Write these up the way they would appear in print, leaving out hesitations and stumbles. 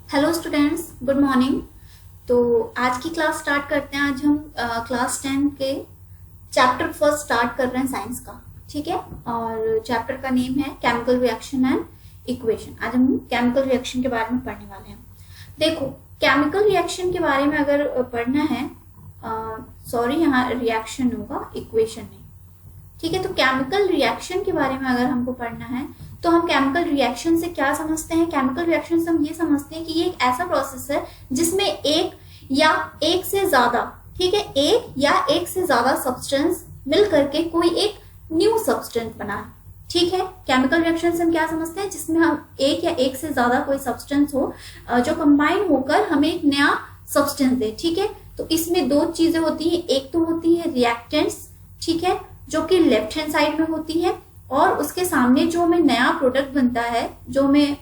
Hello students, good morning. तो आज की क्लास स्टार्ट करते हैं। आज हम क्लास 10 के चैप्टर फर्स्ट स्टार्ट कर रहे हैं साइंस का। ठीक है, और चैप्टर का नेम है केमिकल रिएक्शन एंड इक्वेशन। आज हम केमिकल रिएक्शन के बारे में पढ़ने वाले हैं। देखो, केमिकल रिएक्शन के बारे में अगर पढ़ना है, सॉरी यहाँ रिएक्शन होगा, इक्वेशन नहीं। ठीक है, तो केमिकल रिएक्शन के बारे में अगर हमको पढ़ना है तो हम केमिकल रिएक्शन से क्या समझते हैं? केमिकल रिएक्शन से हम ये समझते हैं कि ये एक ऐसा प्रोसेस है जिसमें एक या एक से ज्यादा, ठीक है, एक या एक से ज्यादा सब्सटेंस मिल करके कोई एक न्यू सब्सटेंस बना है। ठीक है, केमिकल रिएक्शन से हम क्या समझते हैं? जिसमें हम एक या एक से ज्यादा कोई सब्सटेंस हो जो कंबाइन होकर हमें एक नया सब्सटेंस दे। ठीक है, तो इसमें दो चीजें होती है। एक तो होती है रिएक्टेंट्स, ठीक है, जो कि लेफ्ट हैंड साइड में होती है, और उसके सामने जो हमें नया प्रोडक्ट बनता है, जो हमें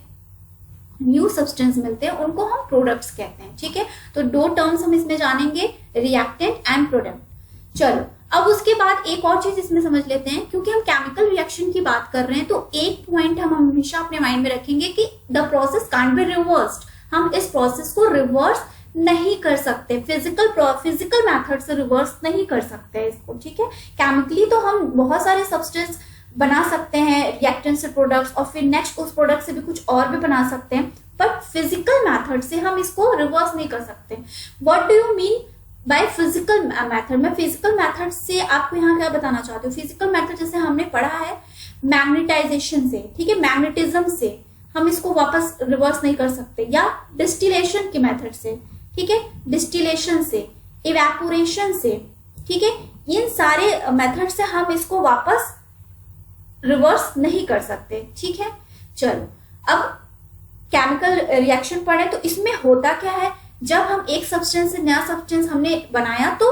न्यू सब्सटेंस मिलते हैं, उनको हम प्रोडक्ट्स कहते हैं। ठीक है, तो दो टर्म्स हम इसमें जानेंगे, रिएक्टेंट एंड प्रोडक्ट। चलो, अब उसके बाद एक और चीज इसमें समझ लेते हैं। क्योंकि हम केमिकल रिएक्शन की बात कर रहे हैं तो एक पॉइंट हम हमेशा अपने माइंड में रखेंगे कि the process can't be reversed. हम इस प्रोसेस को रिवर्स नहीं कर सकते, फिजिकल मेथड से रिवर्स नहीं कर सकते इसको। ठीक है, केमिकली तो हम बहुत सारे सब्सटेंस बना सकते हैं रिएक्टेंट से प्रोडक्ट्स, और फिर नेक्स्ट उस प्रोडक्ट से भी कुछ और भी बना सकते हैं, बट फिजिकल मेथड से हम इसको रिवर्स नहीं कर सकते। What do you mean by physical method? मैं फिजिकल मेथड से आपको यहाँ क्या बताना चाहती हूँ? फिजिकल मेथड जैसे हमने पढ़ा है मैग्नेटाइजेशन से, ठीक है, मैग्नेटिज्म से हम इसको वापस रिवर्स नहीं कर सकते, या डिस्टिलेशन के मेथड से, ठीक है, डिस्टिलेशन से, इवेपोरेशन से, ठीक है, इन सारे मेथड से हम इसको वापस रिवर्स नहीं कर सकते। ठीक है, चलो अब केमिकल रिएक्शन पढ़े तो इसमें होता क्या है? जब हम एक सब्सटेंस से नया सब्सटेंस हमने बनाया तो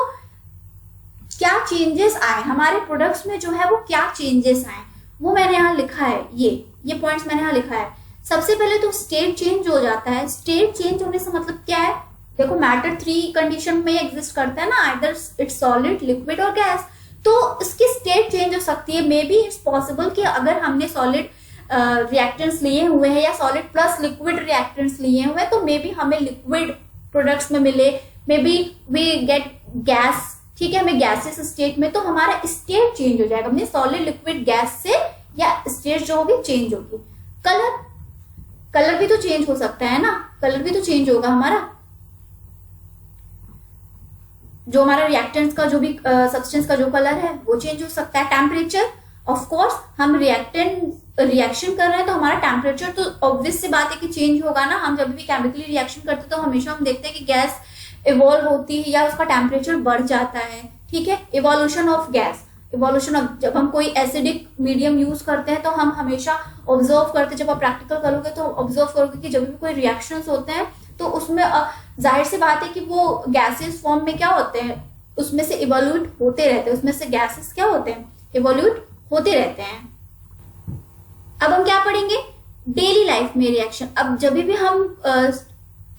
क्या चेंजेस आए हमारे प्रोडक्ट्स में, जो है वो क्या चेंजेस आए वो मैंने यहाँ लिखा है। ये पॉइंट्स मैंने यहाँ लिखा है। सबसे पहले तो स्टेट चेंज हो जाता है। स्टेट चेंज होने से मतलब क्या है? देखो, मैटर 3 कंडीशन में एग्जिस्ट करता है ना, आइदर इट्स सॉलिड, लिक्विड और गैस। तो इसकी स्टेट चेंज हो सकती है। मे बी इट्स पॉसिबल कि अगर हमने सॉलिड रिएक्टेंट्स लिए हुए हैं या सॉलिड प्लस लिक्विड रिएक्टेंट्स लिए हुए हैं तो मे बी हमें लिक्विड प्रोडक्ट्स में मिले, maybe we get gas. ठीक है, हमें गैसेस स्टेट में, तो हमारा स्टेट चेंज हो जाएगा, हमने सॉलिड लिक्विड गैस से, या स्टेट जो होगी चेंज होगी। कलर भी तो चेंज हो सकता है ना, कलर भी तो चेंज होगा हमारा, जो हमारा रिएक्टेंट्स का जो भी सब्सटेंस का जो कलर है वो चेंज हो सकता है। टेम्परेचर, ऑफ कोर्स हम रिएक्शन कर रहे हैं तो हमारा टेम्परेचर तो ऑब्वियस सी बात है कि चेंज होगा ना। हम जब भी केमिकली रिएक्शन करते हैं तो हमेशा हम देखते हैं कि गैस इवॉल्व होती है या उसका टेम्परेचर बढ़ जाता है। ठीक है, evolution of gas, evolution of, जब हम कोई एसिडिक मीडियम यूज करते हैं तो हम हमेशा ऑब्जर्व करते हैं, जब आप प्रैक्टिकल करोगे तो ऑब्जर्व करोगे कि जब भी कोई रिएक्शंस होते हैं तो उसमें जाहिर सी बात है कि वो गैसेस फॉर्म में क्या होते हैं, उसमें से इवोल्यूट होते रहते हैं, उसमें से गैसेस क्या होते हैं, इवोल्यूट होते रहते हैं। अब हम क्या पढ़ेंगे? डेली लाइफ में रिएक्शन। अब जब भी हम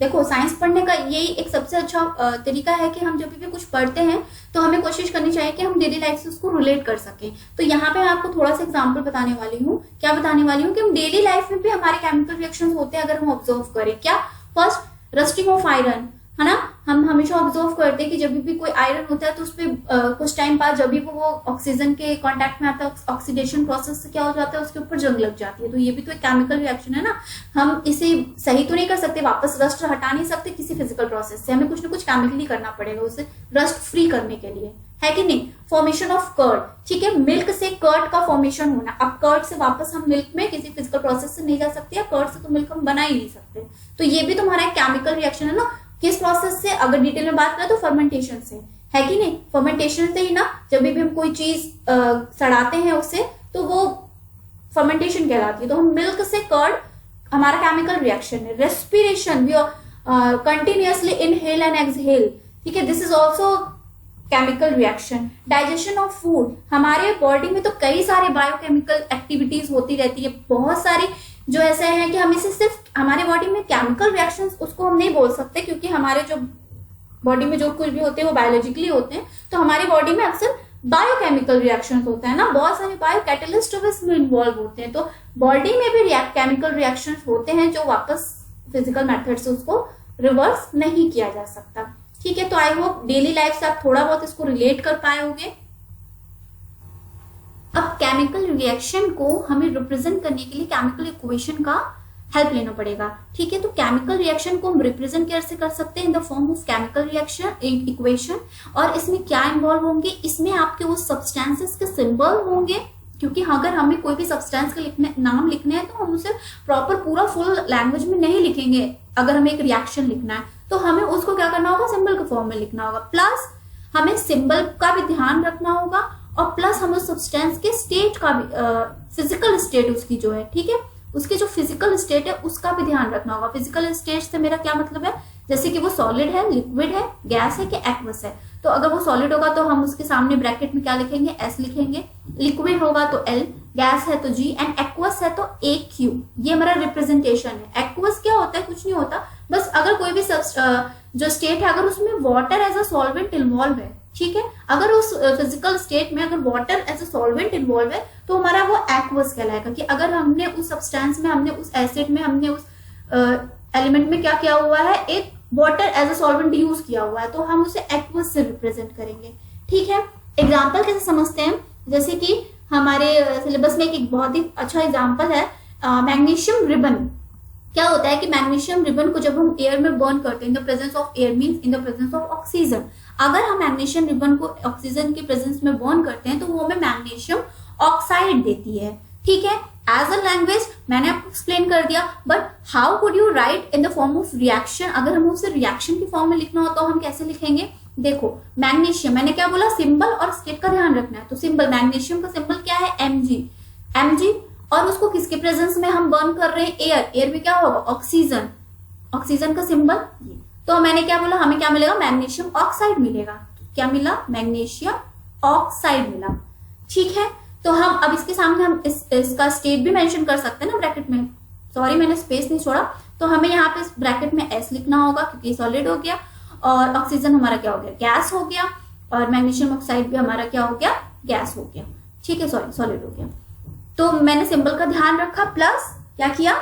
देखो, साइंस पढ़ने का यही एक सबसे अच्छा तरीका है कि हम जब भी कुछ पढ़ते हैं तो हमें कोशिश करनी चाहिए कि हम डेली लाइफ से उसको रिलेट कर सकें। तो यहाँ पे मैं आपको थोड़ा सा एग्जांपल बताने वाली हूँ। क्या बताने वाली हूँ कि हम डेली लाइफ में भी हमारे केमिकल रिएक्शंस होते हैं अगर हम ऑब्जर्व करें। क्या? फर्स्ट, रस्टिंग ऑफ आयरन, है ना। हम हमेशा ऑब्जर्व करते हैं कि जब भी कोई आयरन होता है तो उसपे कुछ टाइम बाद जब भी वो ऑक्सीजन के कांटेक्ट में आता है, ऑक्सीडेशन प्रोसेस से क्या हो जाता है, उसके ऊपर जंग लग जाती है। तो ये भी तो एक केमिकल रिएक्शन है ना। हम इसे सही तो नहीं कर सकते, वापस रस्ट हटा नहीं सकते किसी फिजिकल प्रोसेस से, हमें कुछ ना कुछ केमिकली करना पड़ेगा उसे रस्ट फ्री करने के लिए, है कि नहीं। फॉर्मेशन ऑफ कर्ड, ठीक है, मिल्क से कर्ड का फॉर्मेशन होना। अब कर्ड से वापस हम मिल्क में किसी फिजिकल प्रोसेस से नहीं जा सकते, या कर्ड से तो मिल्क हम बना ही नहीं सकते। तो ये भी तुम्हारा एक केमिकल रिएक्शन है ना। किस प्रोसेस से? अगर डिटेल में बात करें तो फर्मेंटेशन से, है कि नहीं। फर्मेंटेशन से ही ना, जब भी हम कोई चीज सड़ाते हैं उसे तो वो फर्मेंटेशन कहलाती है। तो हम मिल्क से कर्ड हमारा केमिकल रिएक्शन है। Respiration, we continuously inhale and exhale, ठीक है, this is also chemical reaction. Digestion of food, हमारे बॉडी में तो कई सारे बायोकेमिकल एक्टिविटीज होती रहती है, बहुत सारी जो ऐसे हैं कि हम इसे सिर्फ हमारे बॉडी में केमिकल रिएक्शंस उसको हम नहीं बोल सकते, क्योंकि हमारे जो बॉडी में जो कुछ भी होते हैं वो बायोलॉजिकली होते हैं। तो हमारी बॉडी में अक्सर बायोकेमिकल रिएक्शंस होते हैं ना, बहुत सारे बायो कैटलिस्ट इसमें इन्वॉल्व होते हैं। तो बॉडी में भी केमिकल रिएक्शंस होते हैं जो वापस फिजिकल मेथड से उसको रिवर्स नहीं किया जा सकता। ठीक है, तो आई होप डेली लाइफ से आप थोड़ा बहुत इसको रिलेट कर पाए होंगे। अब केमिकल रिएक्शन को हमें रिप्रेजेंट करने के लिए केमिकल इक्वेशन का हेल्प लेना पड़ेगा। ठीक है, तो केमिकल रिएक्शन को हम रिप्रेजेंट कैसे कर सकते हैं, in the form of chemical reaction equation. और इसमें क्या इन्वॉल्व होंगे, इसमें आपके वो सब्सटेंसेस के सिंबल होंगे, क्योंकि अगर हमें कोई भी सब्सटेंस का नाम लिखना है तो हम उसे प्रॉपर पूरा फुल लैंग्वेज में नहीं लिखेंगे। अगर हमें एक रिएक्शन लिखना है तो हमें उसको क्या करना होगा, सिंबल के फॉर्म में लिखना होगा। प्लस हमें सिंबल का भी ध्यान रखना होगा, और प्लस हमें सब्सटेंस के स्टेट का भी, फिजिकल स्टेट उसकी जो है, ठीक है, उसकी जो फिजिकल स्टेट है उसका भी ध्यान रखना होगा। फिजिकल स्टेट से मेरा क्या मतलब है, जैसे कि वो सॉलिड है, लिक्विड है, गैस है कि एक्वस है। तो अगर वो सॉलिड होगा तो हम उसके सामने ब्रैकेट में क्या लिखेंगे, एस लिखेंगे। लिक्विड होगा तो एल, गैस है तो जी, एंड एक्वस है तो ए क्यू। ये हमारा रिप्रेजेंटेशन है। एक्वस क्या होता है, कुछ नहीं होता, बस अगर कोई भी जो स्टेट है अगर उसमें water as a solvent involve है, ठीक है, अगर उस फिजिकल स्टेट में अगर water as a solvent involve है तो हमारा वो एक्वस कहलाएगा। कि अगर हमने उस सब्सटेंस में, हमने उस एसिड में, हमने उस एलिमेंट में क्या किया हुआ है, एक water as a solvent use किया हुआ है, तो हम उसे एक्वस से रिप्रेजेंट करेंगे। ठीक है, एग्जाम्पल कैसे समझते हैं, जैसे कि हमारे सिलेबस में एक बहुत ही अच्छा एग्जाम्पल है मैग्नीशियम रिबन। क्या होता है कि मैग्नीशियम रिबन को जब हम एयर में बर्न करते हैं, in the presence of air means in the presence of oxygen, अगर हम मैग्नीशियम रिबन को ऑक्सीजन के प्रेजेंस में बर्न करते हैं तो वो हमें मैग्नीशियम ऑक्साइड देती है। ठीक है, एज अ लैंग्वेज मैंने आपको एक्सप्लेन कर दिया, but how could you right in the form of reaction. अगर हमें उसे रिएक्शन की फॉर्म में लिखना हो तो हम कैसे लिखेंगे, देखो मैग्नीशियम, मैंने क्या बोला, सिंबल और स्टेट का ध्यान रखना है। तो सिंबल, मैग्नीशियम का सिंबल क्या है, Mg, और उसको किसके प्रेजेंस में हम बर्न कर रहे हैं, एयर में क्या होगा, ऑक्सीजन, ऑक्सीजन का सिंबल ये। तो मैंने क्या बोला, हमें क्या मिलेगा, मैग्नीशियम ऑक्साइड मिलेगा। क्या मिला, मैग्नीशियम ऑक्साइड मिला। ठीक है, तो हम अब इसके सामने हम इसका स्टेट भी मेंशन कर सकते हैं ना ब्रैकेट में, सॉरी मैंने स्पेस नहीं छोड़ा, तो हमें यहाँ पे ब्रैकेट में एस लिखना होगा क्योंकि सॉलिड हो गया, और ऑक्सीजन हमारा क्या हो गया, गैस हो गया, और मैग्नीशियम ऑक्साइड भी हमारा क्या हो गया, गैस हो गया। ठीक है, सॉरी सॉलिड हो गया। तो मैंने सिंबल का ध्यान रखा, प्लस क्या किया,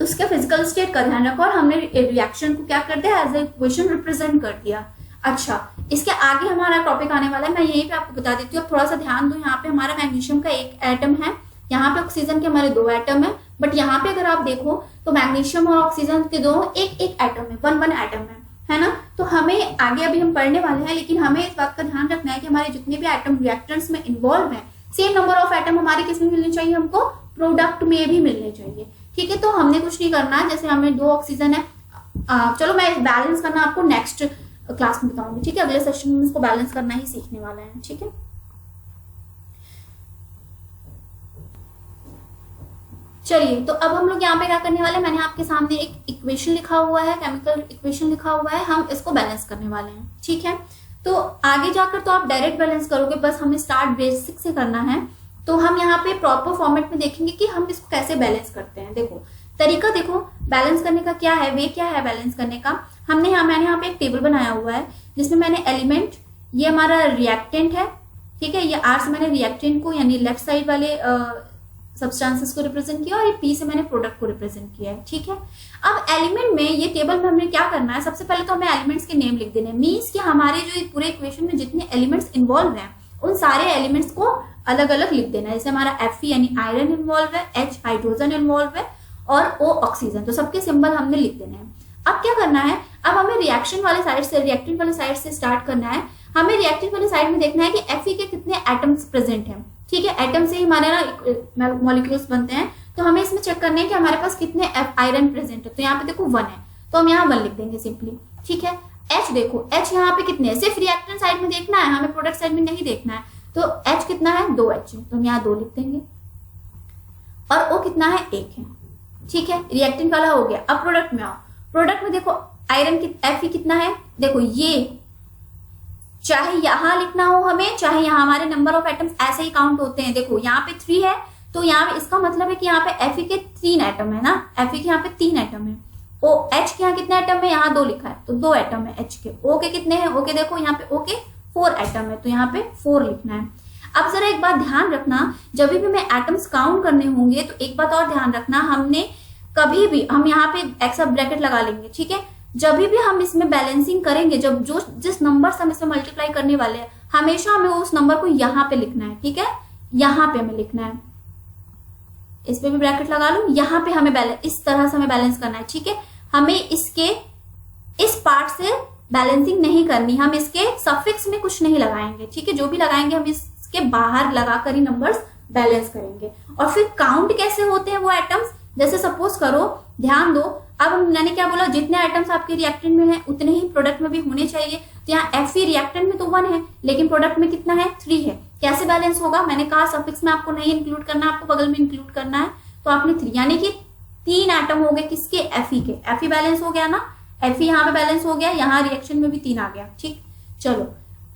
उसके फिजिकल स्टेट का ध्यान रखा, और हमने रिएक्शन को क्या कर दिया, एज ए इक्वेशन रिप्रेजेंट कर दिया। अच्छा, इसके आगे हमारा टॉपिक आने वाला है, मैं यहीं पे आपको बता देती हूँ। थोड़ा सा ध्यान दो, यहाँ पे हमारा मैग्नीशियम का एक एटम है, यहाँ पे ऑक्सीजन के हमारे 2 एटम है, बट यहाँ पे अगर आप देखो तो मैग्नीशियम और ऑक्सीजन के दोनों एक एटम है, वन एटम है ना। तो हमें आगे अभी हम पढ़ने वाले हैं, लेकिन हमें इस बात का ध्यान रखना है कि हमारे जितने भी एटम रिएक्टेंट्स में इन्वॉल्व है, सेम नंबर ऑफ एटम हमारे किस में मिलने चाहिए, हमको प्रोडक्ट में भी मिलने चाहिए। ठीक है, तो हमने कुछ नहीं करना है, जैसे हमें 2 ऑक्सीजन है, चलो मैं बैलेंस करना आपको नेक्स्ट क्लास में बताऊंगी। ठीक है, अगले सेशन में इसको बैलेंस करना ही सीखने वाला है। ठीक है, चलिए, तो अब हम लोग यहाँ पे क्या करने वाले हैं, मैंने आपके सामने एक इक्वेशन लिखा हुआ है, केमिकल इक्वेशन लिखा हुआ है, हम इसको बैलेंस करने वाले हैं। ठीक है, तो आगे जाकर तो आप डायरेक्ट बैलेंस करोगे, बस हमें स्टार्ट बेसिक से करना है। तो हम यहाँ पे प्रॉपर फॉर्मेट में देखेंगे कि हम इसको कैसे बैलेंस करते हैं। देखो तरीका, देखो बैलेंस करने का क्या है, वे क्या है बैलेंस करने का। मैंने यहाँ पे एक टेबल बनाया हुआ है जिसमें मैंने एलिमेंट, ये हमारा रिएक्टेंट है, ठीक है, ये आर से मैंने रिएक्टेंट को यानी लेफ्ट साइड वाले सब्सटेंसेस को रिप्रेजेंट किया, और ये पी से मैंने प्रोडक्ट को रिप्रेजेंट किया है। ठीक है, अब एलिमेंट में ये टेबल में हमने क्या करना है, सबसे पहले तो हमें एलिमेंट्स के नेम लिख देने हैं। मींस कि हमारे जो पूरे इक्वेशन में जितने एलिमेंट्स इन्वॉल्व हैं उन सारे एलिमेंट्स को अलग अलग लिख देना है। जैसे हमारा Fe यानी आयरन इन्वॉल्व है, H हाइड्रोजन इन्वॉल्व है, और O ऑक्सीजन, तो सबके सिंबल हमने लिख देने हैं। अब क्या करना है, अब हमें रिएक्शन वाले साइड से, रिएक्टेंट वाले साइड से स्टार्ट करना है। हमें रिएक्टेंट वाले साइड में देखना है कि Fe के कितने एटम्स प्रेजेंट हैं। ठीक है, एटम से ही हमारे ना मॉलिक्यूल्स बनते हैं, तो हमें इसमें चेक करना है कि हमारे पास कितने आयरन प्रेजेंट है। तो यहाँ पे देखो 1 है, तो हम यहाँ 1 लिख देंगे सिंपली। ठीक है, H देखो, H यहाँ पे कितने हैं, सिर्फ रिएक्टेंट साइड में देखना है, हमें प्रोडक्ट साइड में नहीं देखना है। तो H कितना है, 2H है, तो हम यहाँ 2 लिख देंगे, और O कितना है, 1 है। ठीक है, रिएक्टेंट वाला हो गया। अब प्रोडक्ट में आओ, प्रोडक्ट में देखो आयरन की Fe कितना है, देखो ये चाहे यहां लिखना हो हमें, चाहे यहाँ हमारे नंबर ऑफ एटम्स ऐसे ही काउंट होते हैं। देखो यहाँ पे 3 है, तो यहाँ पे इसका मतलब है कि यहाँ पे Fe के 3 एटम है ना, Fe के यहाँ पे 3 एटम है। H के यहाँ कितने एटम है, यहाँ 2 लिखा है, तो 2 एटम है H के। O के कितने हैं, O के देखो यहाँ पे O के 4 एटम है, तो यहाँ पे 4 लिखना है। अब जरा एक बात ध्यान रखना, जब भी मैं एटम्स काउंट करने होंगे तो एक बात और ध्यान रखना, हमने कभी भी हम यहाँ पे एक्स ब्रैकेट लगा लेंगे, ठीक है। जब भी हम इसमें बैलेंसिंग करेंगे, जब जो जिस नंबर से हम इसमें मल्टीप्लाई करने वाले हैं, हमेशा हमें उस नंबर को यहाँ पे लिखना है, ठीक है। यहाँ पे हमें लिखना है, इस पे भी ब्रैकेट लगा लो, यहाँ पे हमें बैलेंस, इस तरह से हमें बैलेंस करना है, ठीक है। हमें इसके इस पार्ट से बैलेंसिंग नहीं करनी, हम इसके सफिक्स में कुछ नहीं लगाएंगे, ठीक है। जो भी लगाएंगे हम इसके बाहर लगाकर ही नंबर्स बैलेंस करेंगे। और फिर काउंट कैसे होते हैं वो आइटम्स, जैसे सपोज करो, ध्यान दो, अब मैंने क्या बोला, जितने आइटम्स आपके रिएक्टेंट में हैं उतने ही प्रोडक्ट में भी होने चाहिए। तो यहाँ Fe रिएक्टेंट में तो 1 है, लेकिन प्रोडक्ट में कितना है, 3 है। कैसे बैलेंस होगा, मैंने कहा सफिक्स में आपको नहीं इंक्लूड करना, आपको बगल में इंक्लूड करना है। तो आपने 3, यानी कि 3 आइटम हो गए किसके, Fe के। Fe बैलेंस हो गया ना, Fe यहाँ पे बैलेंस हो गया, यहाँ रिएक्शन में भी 3 आ गया, ठीक। चलो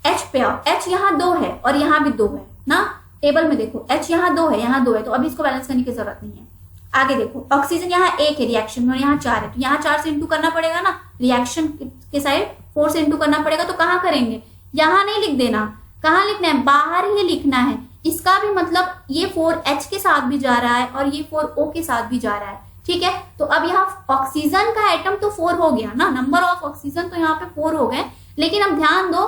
H पे आओ, H यहाँ 2 है और यहाँ भी 2 है ना, टेबल में देखो H यहाँ 2 है, यहाँ 2 है, तो अभी इसको बैलेंस करने की जरूरत नहीं है। आगे देखो, ऑक्सीजन यहाँ 1 है रिएक्शन में और यहाँ 4 है, तो यहाँ 4 से इंटू करना पड़ेगा ना, रिएक्शन के साइड 4 से इंटू करना पड़ेगा। तो कहाँ करेंगे, यहाँ नहीं लिख देना, कहाँ लिखना है, बाहर ही लिखना है। इसका भी मतलब ये 4H के साथ भी जा रहा है और ये 4O के साथ भी जा रहा है, ठीक है। तो अब यहाँ ऑक्सीजन का एटम तो 4 हो गया ना, नंबर ऑफ ऑक्सीजन तो यहाँ पे 4 हो गए, लेकिन अब ध्यान दो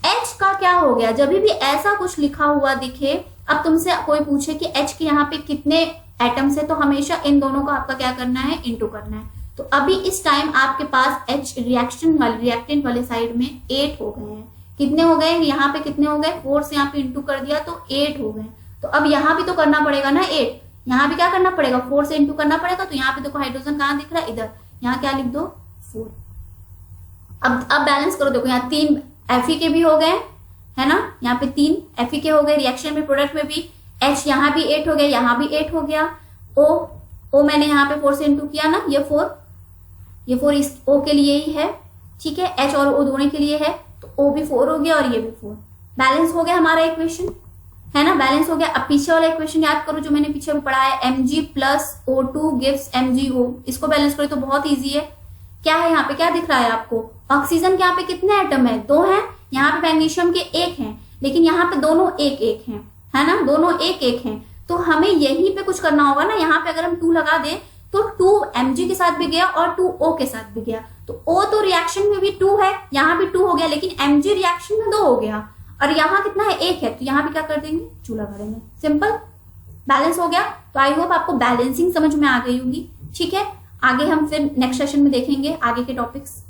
H का क्या हो गया। जब भी ऐसा कुछ लिखा हुआ दिखे, अब तुमसे कोई पूछे कि H के यहाँ पे कितने एटम्स है, तो हमेशा इन दोनों को आपका क्या करना है, इंटू करना है। तो अभी इस टाइम आपके पास H रिएक्टेंट वाले साइड में 8 हो गए हैं। कितने हो गए, यहाँ पे कितने हो गए, 4 से यहाँ पे इंटू कर दिया तो 8 हो गए। तो अब यहाँ भी तो करना पड़ेगा ना 8, यहाँ भी क्या करना पड़ेगा, 4 से इंटू करना पड़ेगा। तो यहाँ पे देखो हाइड्रोजन कहाँ दिख रहा है, इधर, यहाँ क्या लिख दो, 4। अब बैलेंस करो, देखो यहाँ 3 Fe के भी हो गए, है ना, यहाँ पे 3 Fe के हो गए रिएक्शन में, प्रोडक्ट में भी। H यहाँ भी 8 हो गया, यहाँ भी 8 हो गया। O मैंने यहाँ पे 4 से इंटू किया ना, ये 4 इस O के लिए ही है, ठीक है। H और O दोनों के लिए है, तो O भी 4 हो गया और ये भी 4। बैलेंस हो गया हमारा इक्वेशन, है ना, बैलेंस हो गया। अब पीछे वाला इक्वेशन याद करो जो मैंने पीछे भी पढ़ा है, Mg plus O2 gives MgO। इसको बैलेंस करो तो बहुत ईजी है। क्या है यहाँ पे, क्या दिख रहा है आपको, ऑक्सीजन के यहाँ पे कितने एटम है, 2 हैं। यहाँ पे मैग्नीशियम के 1 हैं, लेकिन यहाँ पे दोनों 1-1 हैं, है ना, दोनों 1-1 हैं। तो हमें यहीं पे कुछ करना होगा ना, यहाँ पे अगर हम 2 लगा दें तो 2 Mg के साथ भी गया और 2 O के साथ भी गया। तो O तो रिएक्शन में भी 2 है, यहाँ भी 2 हो गया, लेकिन Mg रिएक्शन में 2 हो गया और यहाँ कितना है, 1 है। तो यहाँ भी क्या कर देंगे, चूल्हा करेंगे, सिंपल बैलेंस हो गया। तो आई होप आपको बैलेंसिंग समझ में आ गई होगी, ठीक है। आगे हम फिर नेक्स्ट सेशन में देखेंगे आगे के टॉपिक्स।